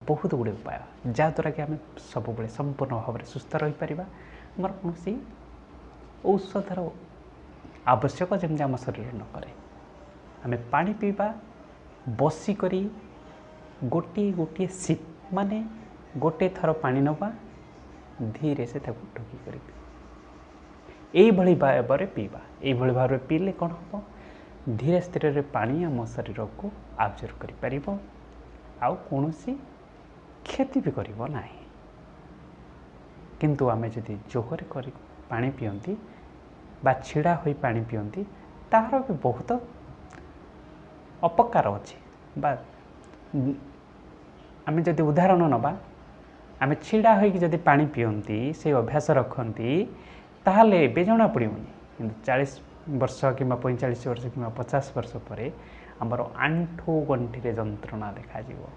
बहुत गुड़े उपाय जहाँद्वारा कि आम सब संपूर्ण भाव में सुस्थ रही पार आमर कौन औषधर आवश्यक जमी आम शरीर न करे आम पानी पीवा बसिक गोटे गोटे सिप माने गोटे थर पानी नवा धीरे से ढोकी कर भाव में पीवा ये भाव में पीले कौन हम धीरे स्थिर पानी आम शरीर को आब्जर्व कर कौन क्षति भी करिबो नाही किंतु आमे जदि जोहरे करी पानी पियंती बा छिड़ा होई पानी पियंती तार भी बहुत अपकार अछि बा आमे जदि उदाहरण नबा आमे छिड़ा होई जदि पानी पियंती से अभ्यास रखंती ताहले बेजना पड़िबनी किंतु 40 वर्ष कि 45 वर्ष कि 50 वर्ष पर आमर आंठू गंठी रे जंत्रणा देखा जीवो